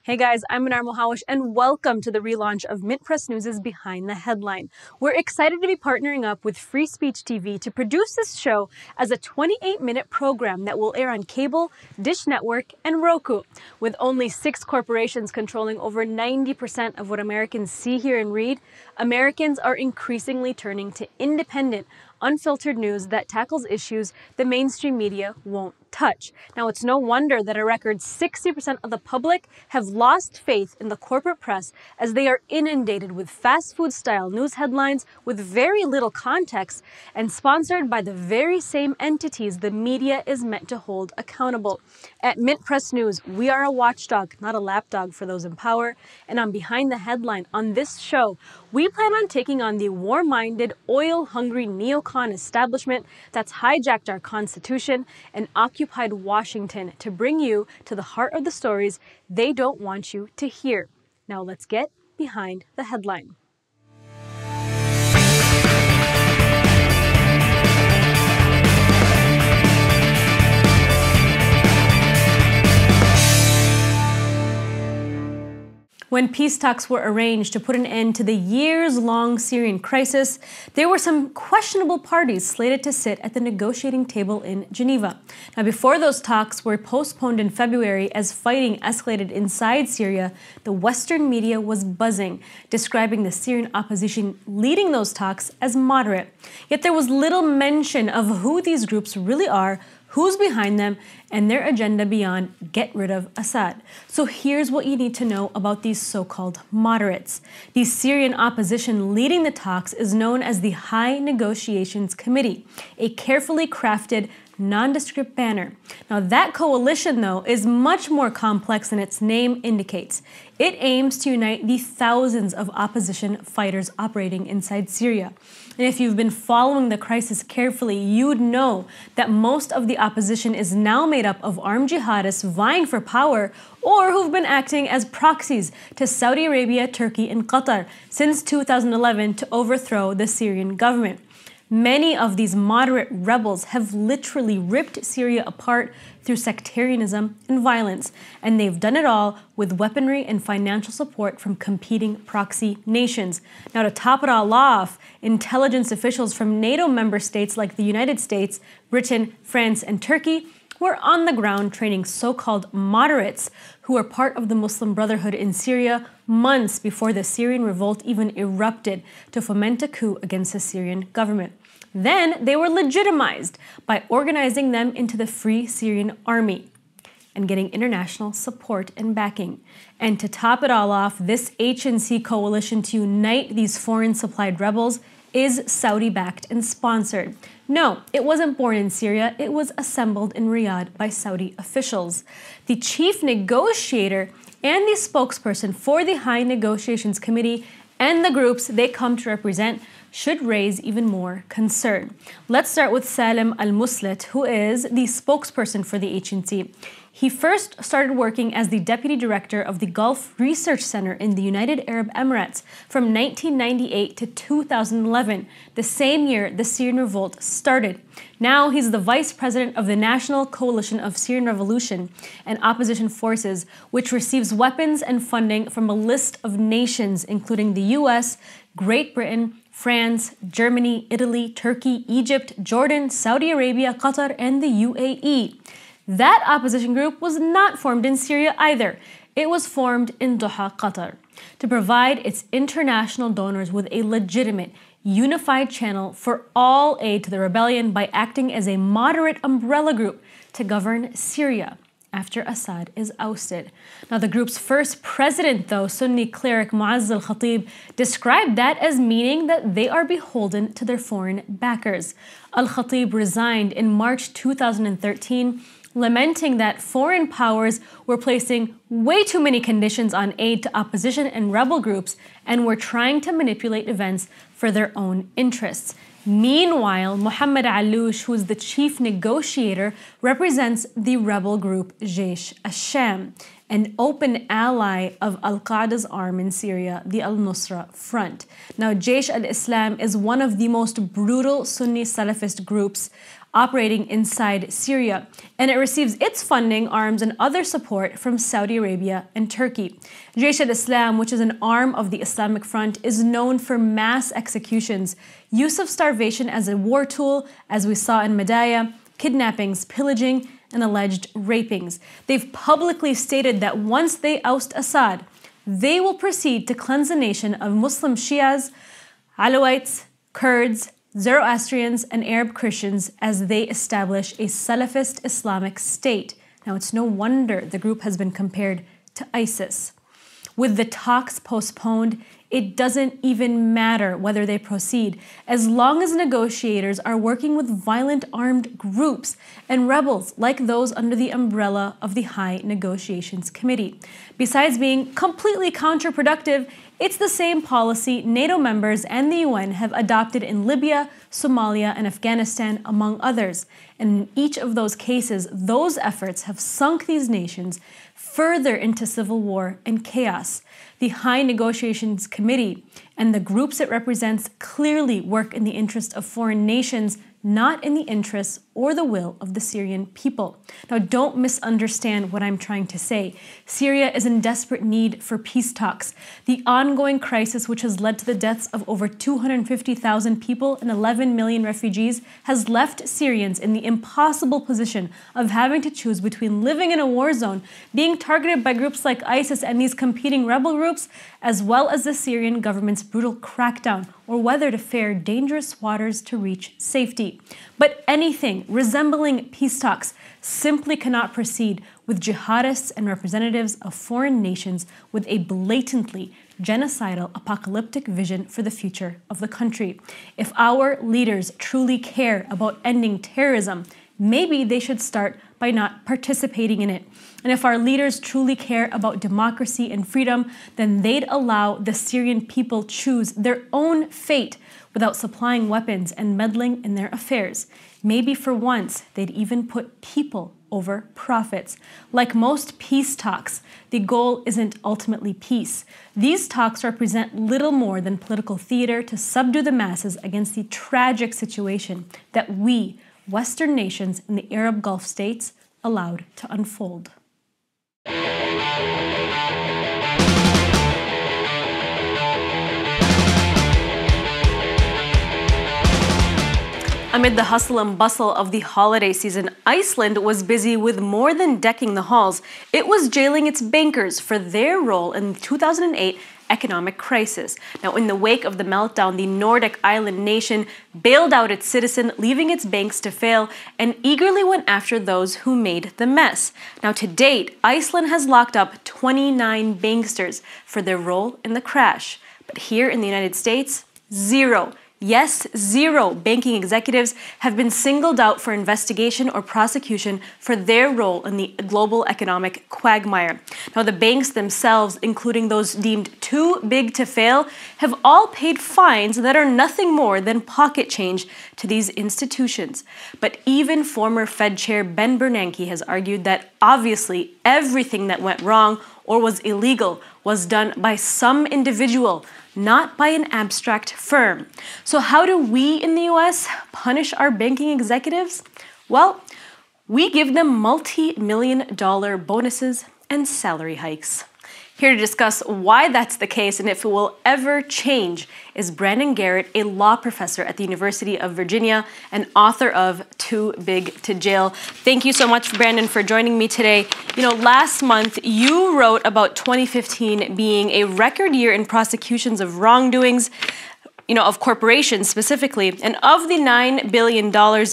Hey guys, I'm Mnar Muhawesh and welcome to the relaunch of MintPress News' Behind the Headline. We're excited to be partnering up with Free Speech TV to produce this show as a 28-minute program that will air on cable, Dish Network, and Roku. With only 6 corporations controlling over 90% of what Americans see, hear, and read, Americans are increasingly turning to independent, unfiltered news that tackles issues the mainstream media won't touch. Now, it's no wonder that a record 60% of the public have lost faith in the corporate press as they are inundated with fast food style news headlines with very little context and sponsored by the very same entities the media is meant to hold accountable. At MintPress News, we are a watchdog, not a lapdog for those in power. And on Behind the Headline, on this show, we plan on taking on the war-minded, oil-hungry neocon establishment that's hijacked our Constitution and occupied Washington to bring you to the heart of the stories they don't want you to hear. Now let's get behind the headline. When peace talks were arranged to put an end to the years-long Syrian crisis, there were some questionable parties slated to sit at the negotiating table in Geneva. Now, before those talks were postponed in February as fighting escalated inside Syria, the Western media was buzzing, describing the Syrian opposition leading those talks as moderate. Yet there was little mention of who these groups really are, who's behind them, and their agenda beyond get rid of Assad. So here's what you need to know about these so-called moderates. The Syrian opposition leading the talks is known as the High Negotiations Committee, a carefully crafted nondescript banner. Now that coalition, though, is much more complex than its name indicates. It aims to unite the thousands of opposition fighters operating inside Syria. And if you've been following the crisis carefully, you'd know that most of the opposition is now made up of armed jihadists vying for power or who've been acting as proxies to Saudi Arabia, Turkey, and Qatar since 2011 to overthrow the Syrian government. Many of these moderate rebels have literally ripped Syria apart through sectarianism and violence, and they've done it all with weaponry and financial support from competing proxy nations. Now, to top it all off, intelligence officials from NATO member states like the United States, Britain, France, and Turkey were on the ground training so-called moderates who are part of the Muslim Brotherhood in Syria months before the Syrian revolt even erupted to foment a coup against the Syrian government. Then they were legitimized by organizing them into the Free Syrian Army and getting international support and backing. And to top it all off, this H&C coalition to unite these foreign-supplied rebels is Saudi-backed and sponsored. No, it wasn't born in Syria, it was assembled in Riyadh by Saudi officials. The chief negotiator and the spokesperson for the High Negotiations Committee and the groups they come to represent should raise even more concern. Let's start with Salim Al-Muslet, who is the spokesperson for the H&C. He first started working as the deputy director of the Gulf Research Center in the United Arab Emirates from 1998 to 2011, the same year the Syrian revolt started. Now he's the vice president of the National Coalition of Syrian Revolution and Opposition Forces, which receives weapons and funding from a list of nations, including the US, Great Britain, France, Germany, Italy, Turkey, Egypt, Jordan, Saudi Arabia, Qatar, and the UAE. That opposition group was not formed in Syria either. It was formed in Doha, Qatar, to provide its international donors with a legitimate, unified channel for all aid to the rebellion by acting as a moderate umbrella group to govern Syria after Assad is ousted. Now, the group's first president, though, Sunni cleric Mu'azz al-Khatib, described that as meaning that they are beholden to their foreign backers. Al-Khatib resigned in March 2013, lamenting that foreign powers were placing way too many conditions on aid to opposition and rebel groups and were trying to manipulate events for their own interests. Meanwhile, Mohammed Allouche, who is the chief negotiator, represents the rebel group Jaish al-Sham, an open ally of Al-Qaeda's arm in Syria, the Al-Nusra Front. Now, Jaish al-Islam is one of the most brutal Sunni Salafist groups operating inside Syria, and it receives its funding, arms, and other support from Saudi Arabia and Turkey. Jaish al-Islam, which is an arm of the Islamic Front, is known for mass executions, use of starvation as a war tool, as we saw in Madaya, kidnappings, pillaging, and alleged rapings. They've publicly stated that once they oust Assad, they will proceed to cleanse the nation of Muslim Shias, Alawites, Kurds, Zoroastrians, and Arab Christians as they establish a Salafist Islamic State. Now, it's no wonder the group has been compared to ISIS. With the talks postponed, it doesn't even matter whether they proceed, as long as negotiators are working with violent armed groups and rebels like those under the umbrella of the High Negotiations Committee. Besides being completely counterproductive, it's the same policy NATO members and the UN have adopted in Libya, Somalia, and Afghanistan, among others. And in each of those cases, those efforts have sunk these nations further into civil war and chaos. The High Negotiations Committee and the groups it represents clearly work in the interest of foreign nations, not in the interests or the will of the Syrian people. Now, don't misunderstand what I'm trying to say. Syria is in desperate need for peace talks. The ongoing crisis, which has led to the deaths of over 250,000 people and 11 million refugees, has left Syrians in the impossible position of having to choose between living in a war zone, being targeted by groups like ISIS and these competing rebel groups, as well as the Syrian government's brutal crackdown, or whether to fare dangerous waters to reach safety. But anything resembling peace talks simply cannot proceed with jihadists and representatives of foreign nations with a blatantly genocidal, apocalyptic vision for the future of the country. If our leaders truly care about ending terrorism, maybe they should start by not participating in it. And if our leaders truly care about democracy and freedom, then they'd allow the Syrian people choose their own fate without supplying weapons and meddling in their affairs. Maybe for once, they'd even put people over profits. Like most peace talks, the goal isn't ultimately peace. These talks represent little more than political theater to subdue the masses against the tragic situation that we, Western nations in the Arab Gulf states, allowed to unfold. Amid the hustle and bustle of the holiday season, Iceland was busy with more than decking the halls. It was jailing its bankers for their role in the 2008 economic crisis. Now, in the wake of the meltdown, the Nordic island nation bailed out its citizen, leaving its banks to fail, and eagerly went after those who made the mess. Now, to date, Iceland has locked up 29 banksters for their role in the crash. But here in the United States, zero. Yes, zero banking executives have been singled out for investigation or prosecution for their role in the global economic quagmire. Now, the banks themselves, including those deemed too big to fail, have all paid fines that are nothing more than pocket change to these institutions. But even former Fed Chair Ben Bernanke has argued that obviously everything that went wrong or was illegal was done by some individual, not by an abstract firm. So how do we in the US punish our banking executives? Well, we give them multi-million-dollar bonuses and salary hikes. Here to discuss why that's the case and if it will ever change is Brandon Garrett, a law professor at the University of Virginia and author of Too Big to Jail. Thank you so much, Brandon, for joining me today. You know, last month you wrote about 2015 being a record year in prosecutions of wrongdoings, of corporations specifically, and of the $9 billion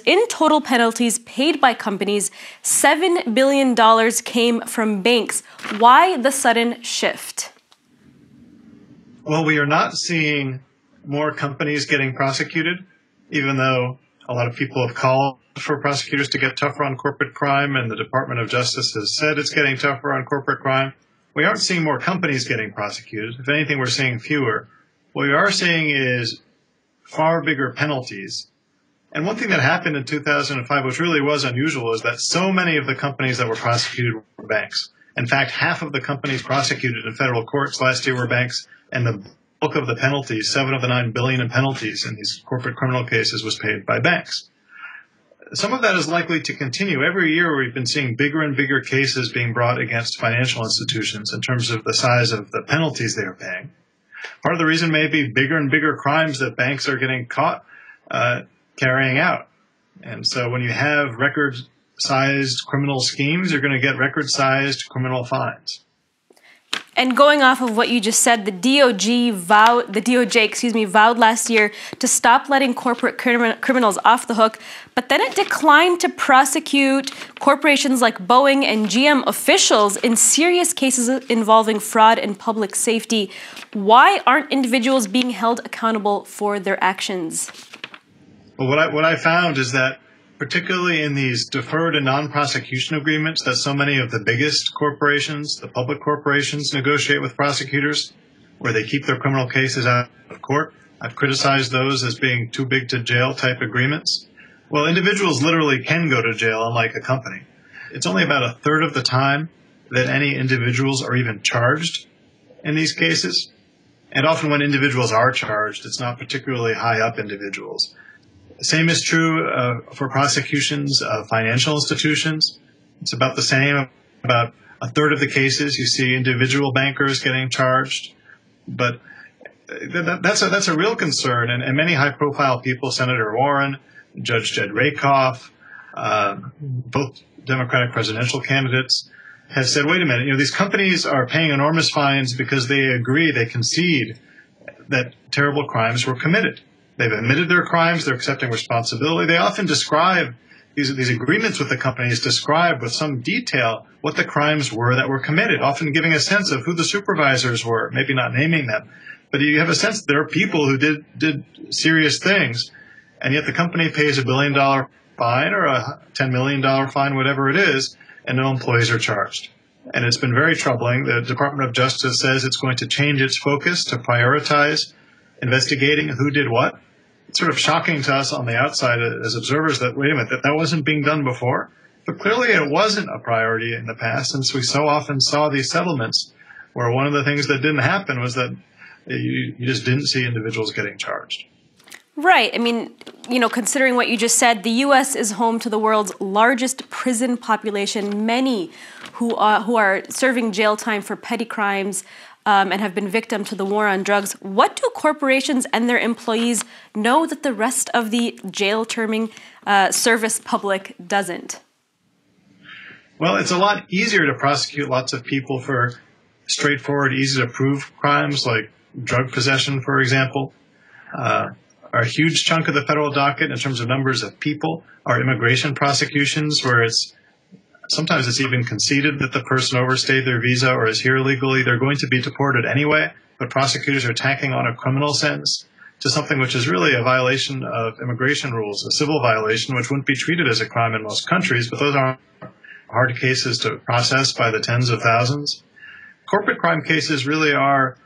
in total penalties paid by companies, $7 billion came from banks. Why the sudden shift? Well, we are not seeing more companies getting prosecuted, even though a lot of people have called for prosecutors to get tougher on corporate crime, and the Department of Justice has said it's getting tougher on corporate crime. We aren't seeing more companies getting prosecuted. If anything, we're seeing fewer. What we are seeing is far bigger penalties. And one thing that happened in 2005, which really was unusual, is that so many of the companies that were prosecuted were banks. In fact, half of the companies prosecuted in federal courts last year were banks, and the bulk of the penalties, 7 of the 9 billion in penalties in these corporate criminal cases, was paid by banks. Some of that is likely to continue. Every year we've been seeing bigger and bigger cases being brought against financial institutions in terms of the size of the penalties they are paying. Part of the reason may be bigger and bigger crimes that banks are getting caught carrying out. And so when you have record-sized criminal schemes, you're going to get record-sized criminal fines. And going off of what you just said, the DOJ vowed last year to stop letting corporate criminals off the hook, but then it declined to prosecute corporations like Boeing and GM officials in serious cases involving fraud and public safety. Why aren't individuals being held accountable for their actions? Well, what I found is that particularly in these deferred and non-prosecution agreements that so many of the biggest corporations, the public corporations, negotiate with prosecutors, where they keep their criminal cases out of court. I've criticized those as being too big to jail type agreements. Well, individuals literally can go to jail, unlike a company. It's only about a third of the time that any individuals are even charged in these cases. And often when individuals are charged, it's not particularly high up individuals. Same is true for prosecutions of financial institutions. It's about the same. About a third of the cases, you see individual bankers getting charged. But that's a real concern. And many high-profile people, Senator Warren, Judge Jed Rakoff, both Democratic presidential candidates, have said, wait a minute, these companies are paying enormous fines because they agree, they concede that terrible crimes were committed. They've admitted their crimes. They're accepting responsibility. They often describe these agreements with the companies, describe with some detail what the crimes were that were committed, often giving a sense of who the supervisors were, maybe not naming them. But you have a sense that there are people who did serious things, and yet the company pays $1 billion fine or a $10 million fine, whatever it is, and no employees are charged. And it's been very troubling. The Department of Justice says it's going to change its focus to prioritize investigating who did what. It's sort of shocking to us on the outside as observers that, wait a minute, that wasn't being done before. But clearly it wasn't a priority in the past, since we so often saw these settlements where one of the things that didn't happen was that you just didn't see individuals getting charged. Right. I mean, considering what you just said, the U.S. is home to the world's largest prison population, many who are serving jail time for petty crimes, and have been victim to the war on drugs. What do corporations and their employees know that the rest of the jail terming service public doesn't? Well, it's a lot easier to prosecute lots of people for straightforward, easy-to-prove crimes like drug possession, for example. A huge chunk of the federal docket in terms of numbers of people are immigration prosecutions, where sometimes it's even conceded that the person overstayed their visa or is here illegally. They're going to be deported anyway, but prosecutors are tacking on a criminal sentence to something which is really a violation of immigration rules, a civil violation, which wouldn't be treated as a crime in most countries, but those are hard cases to process by the tens of thousands. Corporate crime cases really are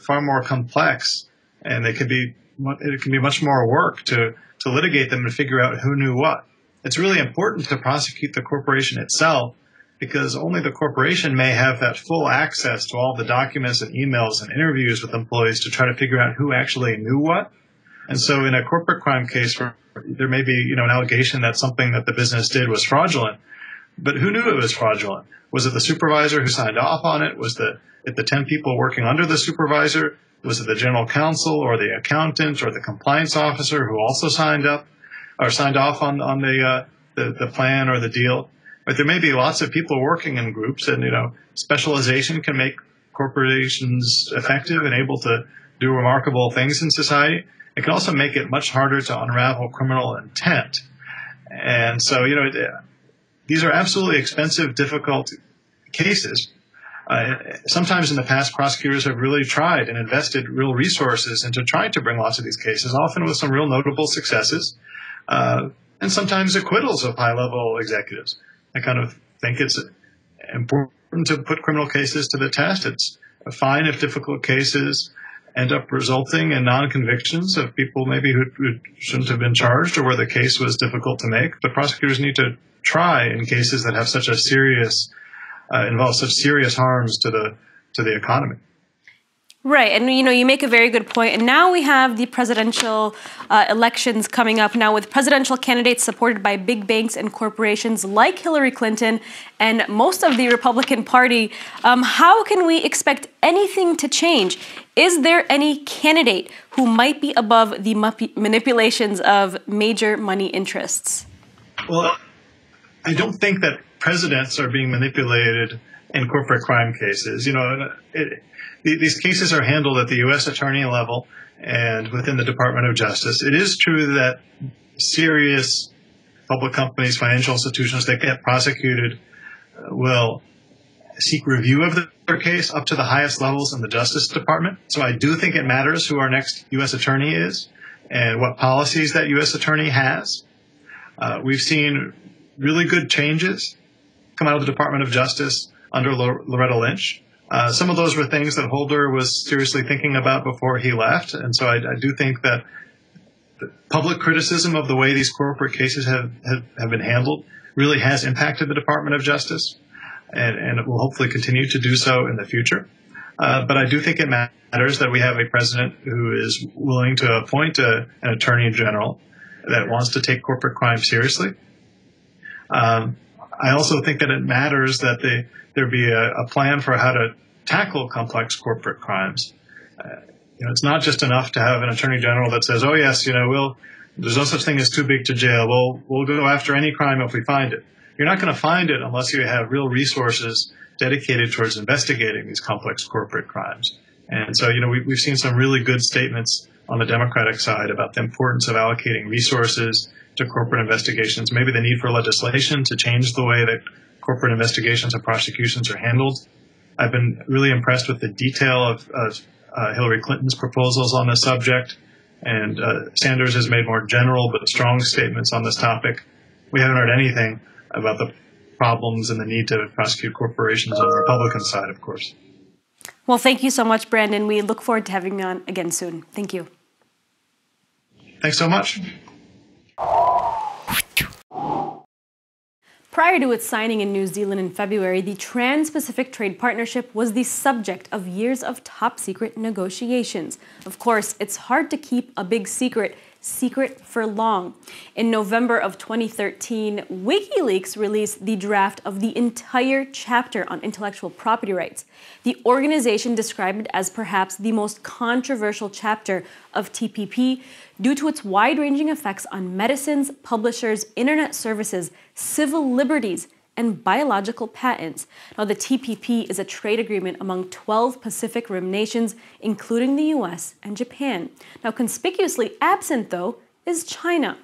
far more complex, and it can be much more work to litigate them and figure out who knew what. It's really important to prosecute the corporation itself because only the corporation may have that full access to all the documents and emails and interviews with employees to try to figure out who actually knew what. And so in a corporate crime case, there may be an allegation that something that the business did was fraudulent, but who knew it was fraudulent? Was it the supervisor who signed off on it? Was it the 10 people working under the supervisor? Was it the general counsel or the accountant or the compliance officer who also signed off on the plan or the deal? But there may be lots of people working in groups, and specialization can make corporations effective and able to do remarkable things in society. It can also make it much harder to unravel criminal intent. And so these are absolutely expensive, difficult cases. Sometimes in the past, prosecutors have really tried and invested real resources into trying to bring lots of these cases, often with some real notable successes, and sometimes acquittals of high-level executives. I kind of think it's important to put criminal cases to the test. It's fine if difficult cases end up resulting in non-convictions of people maybe who shouldn't have been charged or where the case was difficult to make. But prosecutors need to try in cases that have such a serious, involve such serious harms to the economy. Right, and you make a very good point. And now we have the presidential elections coming up now with presidential candidates supported by big banks and corporations like Hillary Clinton and most of the Republican Party. How can we expect anything to change? Is there any candidate who might be above the manipulations of major money interests? Well, I don't think that presidents are being manipulated in corporate crime cases. These cases are handled at the U.S. attorney level and within the Department of Justice. It is true that serious public companies, financial institutions that get prosecuted will seek review of their case up to the highest levels in the Justice Department. So I do think it matters who our next U.S. attorney is and what policies that U.S. attorney has. We've seen really good changes come out of the Department of Justice under Loretta Lynch. Some of those were things that Holder was seriously thinking about before he left. And so I do think that the public criticism of the way these corporate cases have been handled really has impacted the Department of Justice, and it will hopefully continue to do so in the future. But I do think it matters that we have a president who is willing to appoint an attorney general that wants to take corporate crime seriously. I also think that it matters that there be a plan for how to tackle complex corporate crimes. It's not just enough to have an attorney general that says, "Oh yes, there's no such thing as too big to jail. We'll go after any crime if we find it." You're not going to find it unless you have real resources dedicated towards investigating these complex corporate crimes. And so, we've seen some really good statements on the Democratic side about the importance of allocating resources to corporate investigations, maybe the need for legislation to change the way that corporate investigations and prosecutions are handled. I've been really impressed with the detail of Hillary Clinton's proposals on this subject, and Sanders has made more general but strong statements on this topic. We haven't heard anything about the problems and the need to prosecute corporations on the Republican side, of course. Well, thank you so much, Brandon. We look forward to having you on again soon. Thank you. Thanks so much. Prior to its signing in New Zealand in February, the Trans-Pacific Trade Partnership was the subject of years of top-secret negotiations. Of course, it's hard to keep a big secret for long. In November of 2013, WikiLeaks released the draft of the entire chapter on intellectual property rights. The organization described it as perhaps the most controversial chapter of TPP due to its wide-ranging effects on medicines, publishers, internet services, civil liberties, and biological patents. Now, the TPP is a trade agreement among 12 Pacific Rim nations, including the US and Japan. Now, conspicuously absent, though, is China.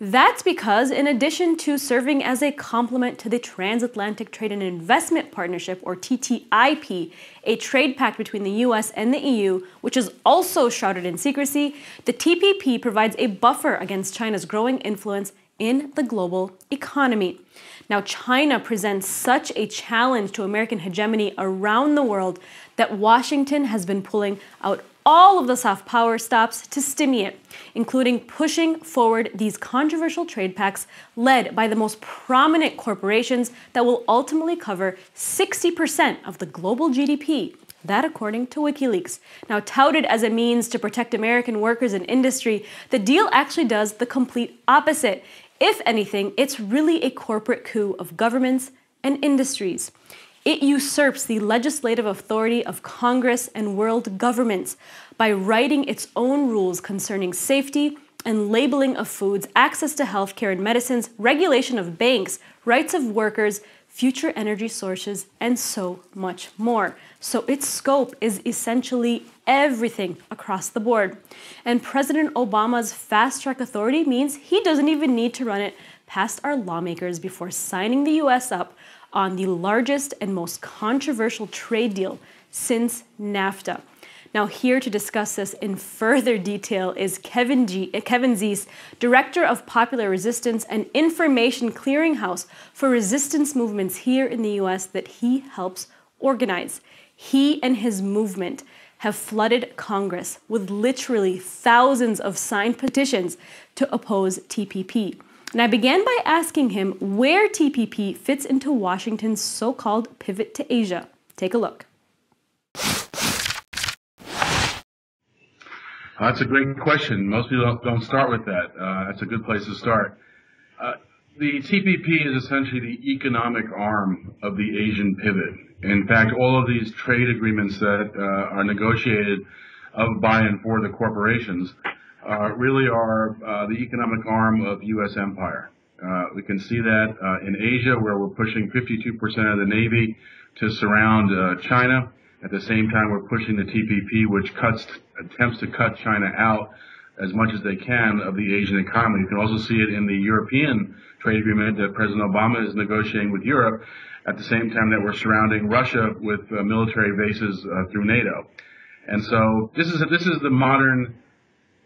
That's because, in addition to serving as a complement to the Transatlantic Trade and Investment Partnership, or TTIP, a trade pact between the US and the EU, which is also shrouded in secrecy, the TPP provides a buffer against China's growing influence in the global economy. Now, China presents such a challenge to American hegemony around the world that Washington has been pulling out all of the soft power stops to stimulate it, including pushing forward these controversial trade pacts led by the most prominent corporations that will ultimately cover 60% of the global GDP. That according to WikiLeaks. Now, touted as a means to protect American workers and industry, the deal actually does the complete opposite. If anything, it's really a corporate coup of governments and industries. It usurps the legislative authority of Congress and world governments by writing its own rules concerning safety and labeling of foods, access to healthcare and medicines, regulation of banks, rights of workers, future energy sources, and so much more. So its scope is essentially everything across the board. And President Obama's fast-track authority means he doesn't even need to run it past our lawmakers before signing the U.S. up on the largest and most controversial trade deal since NAFTA. Now, here to discuss this in further detail is Kevin Zeese, Director of Popular Resistance and Information Clearinghouse for resistance movements here in the U.S. that he helps organize. He and his movement have flooded Congress with literally thousands of signed petitions to oppose TPP. And I began by asking him where TPP fits into Washington's so-called pivot to Asia. Take a look. That's a great question. Most people don't start with that. That's a good place to start. The TPP is essentially the economic arm of the Asian pivot. In fact, all of these trade agreements that are negotiated by and for the corporations really are the economic arm of U.S. empire. We can see that in Asia, where we're pushing 52% of the Navy to surround China. At the same time, we're pushing the TPP, which attempts to cut China out as much as they can of the Asian economy. You can also see it in the European trade agreement that President Obama is negotiating with Europe at the same time that we're surrounding Russia with military bases through NATO. And so this is the modern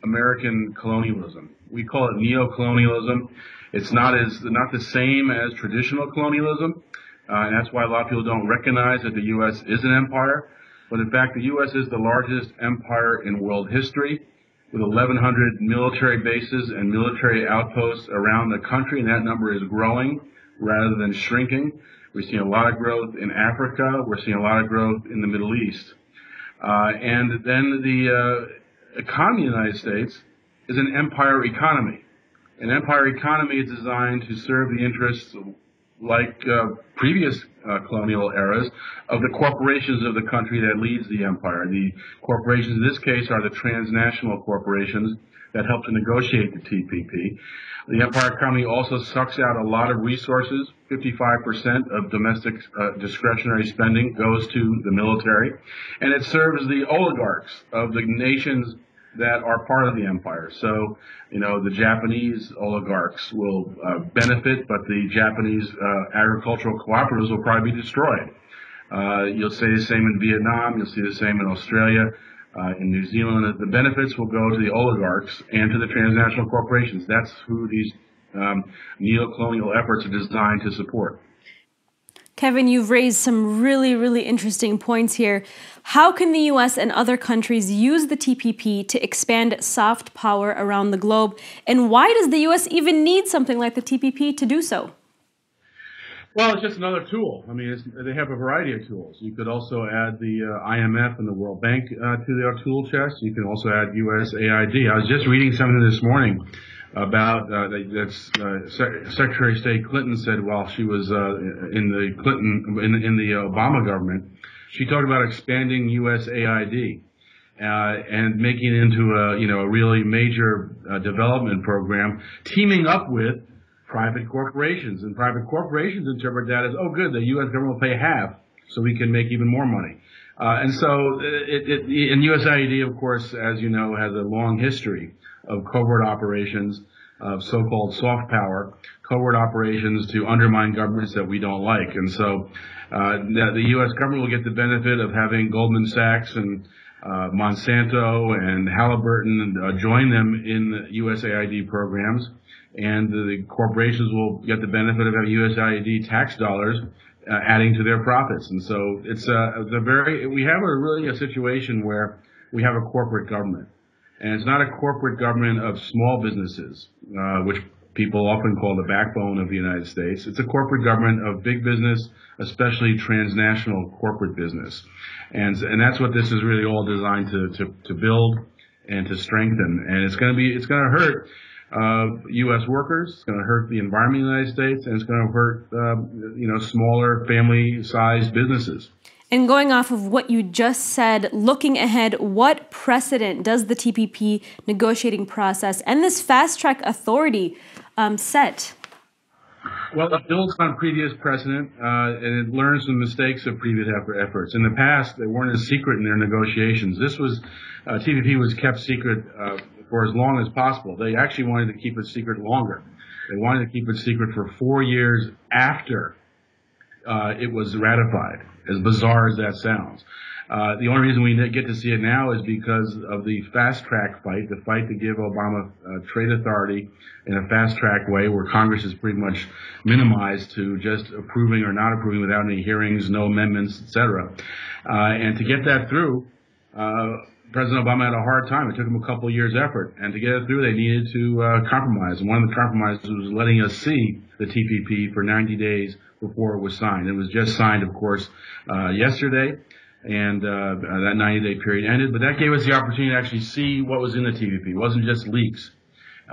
American colonialism. We call it neo-colonialism. It's not the same as traditional colonialism. And that's why a lot of people don't recognize that the U.S. is an empire. But in fact, the U.S. is the largest empire in world history, with 1,100 military bases and military outposts around the country, and that number is growing rather than shrinking. We're seeing a lot of growth in Africa. We're seeing a lot of growth in the Middle East. And then the economy of the United States is an empire economy. An empire economy is designed to serve the interests like previous colonial eras of the corporations of the country that leads the empire. The corporations in this case are the transnational corporations that help to negotiate the TPP. The empire economy also sucks out a lot of resources. 55% of domestic discretionary spending goes to the military, and it serves the oligarchs of the nations that are part of the empire. So, the Japanese oligarchs will benefit, but the Japanese agricultural cooperatives will probably be destroyed. You'll see the same in Vietnam. You'll see the same in Australia, in New Zealand. The benefits will go to the oligarchs and to the transnational corporations. That's who these neo-colonial efforts are designed to support. Kevin, you've raised some really, really interesting points here. How can the U.S. and other countries use the TPP to expand soft power around the globe? And why does the U.S. even need something like the TPP to do so? Well, it's just another tool. I mean, they have a variety of tools. You could also add the IMF and the World Bank to their tool chest. You can also add USAID. I was just reading something this morning about Secretary of State Clinton said while she was in the Obama government. She talked about expanding USAID and making it into a really major development program, teaming up with private corporations. And private corporations interpret that as, oh, good, the U.S. government will pay half so we can make even more money. And so and USAID, of course, as you know, has a long history of covert operations, of so-called soft power, covert operations to undermine governments that we don't like. And so the U.S. government will get the benefit of having Goldman Sachs and Monsanto and Halliburton join them in USAID programs. And the corporations will get the benefit of having USAID tax dollars adding to their profits. And so it's we have really a situation where we have a corporate government. And it's not a corporate government of small businesses, which people often call the backbone of the United States. It's a corporate government of big business, especially transnational corporate business. And that's what this is really all designed to build and to strengthen. And it's going to hurt U.S. workers. It's going to hurt the environment in the United States, and it's going to hurt smaller family-sized businesses. And going off of what you just said, looking ahead, what precedent does the TPP negotiating process and this fast-track authority set? Well, it builds on previous precedent, and it learns from mistakes of previous efforts. In the past, they weren't as secret in their negotiations. TPP was kept secret for as long as possible. They actually wanted to keep it secret longer. They wanted to keep it secret for 4 years after it was ratified, as bizarre as that sounds. The only reason we get to see it now is because of the fast-track fight, the fight to give Obama trade authority in a fast-track way where Congress is pretty much minimized to just approving or not approving without any hearings, no amendments, etc. And to get that through, President Obama had a hard time. It took him a couple of years' effort. And to get it through, they needed to compromise. And one of the compromises was letting us see the TPP for 90 days before it was signed. It was just signed, of course, yesterday. And that 90-day period ended. But that gave us the opportunity to actually see what was in the TPP. It wasn't just leaks.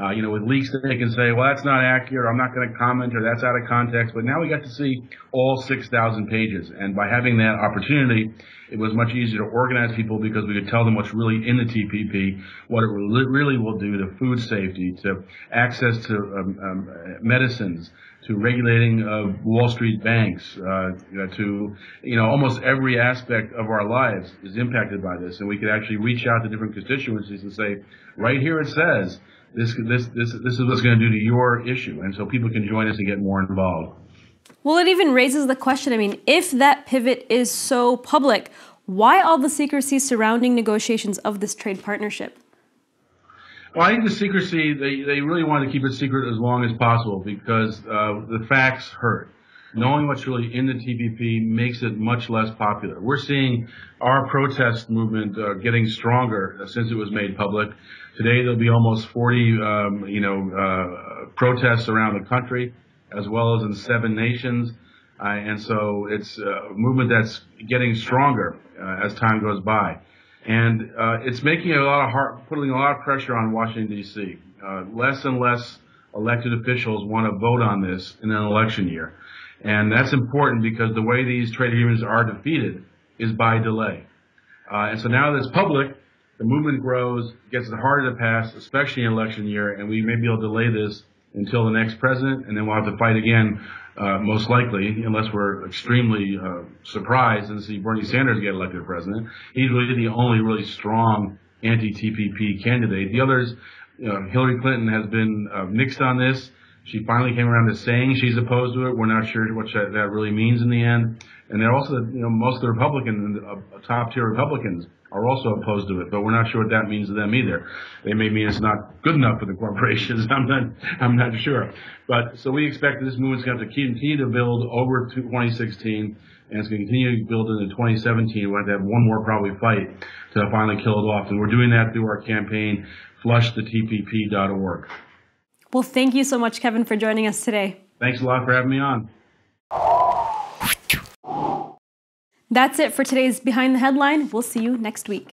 With leaks they can say, well, that's not accurate, I'm not going to comment, or that's out of context. But now we got to see all 6,000 pages. And by having that opportunity, it was much easier to organize people because we could tell them what's really in the TPP, what it really will do to food safety, to access to medicines, to regulating of Wall Street banks, to, almost every aspect of our lives is impacted by this. And we could actually reach out to different constituencies and say, right here it says, this is what's going to do to your issue. And so people can join us and get more involved. Well, it even raises the question, if that pivot is so public, why all the secrecy surrounding negotiations of this trade partnership? Well, I think the secrecy, they really want to keep it secret as long as possible because the facts hurt. Knowing what's really in the TPP makes it much less popular. We're seeing our protest movement getting stronger since it was made public. Today there'll be almost 40, protests around the country, as well as in 7 nations. And so it's a movement that's getting stronger as time goes by. And it's making putting a lot of pressure on Washington, D.C. Less and less elected officials want to vote on this in an election year. And that's important because the way these trade agreements are defeated is by delay. And so now that it's public, the movement grows, gets harder to pass, especially in election year, and we may be able to delay this until the next president, and then we'll have to fight again, most likely, unless we're extremely surprised and see Bernie Sanders get elected president. He's really the only really strong anti-TPP candidate. The others, Hillary Clinton has been mixed on this. She finally came around to saying she's opposed to it. We're not sure what that really means in the end. And they're also, most of the Republicans, top-tier Republicans, are also opposed to it, but we're not sure what that means to them either. They may mean it's not good enough for the corporations. I'm not sure. But so we expect that this movement's going to have to continue to build over to 2016, and it's going to continue to build into 2017. We'll have to have one more probably fight to finally kill it off, and we're doing that through our campaign, flushthetpp.org. Well, thank you so much, Kevin, for joining us today. Thanks a lot for having me on. That's it for today's Behind the Headline. We'll see you next week.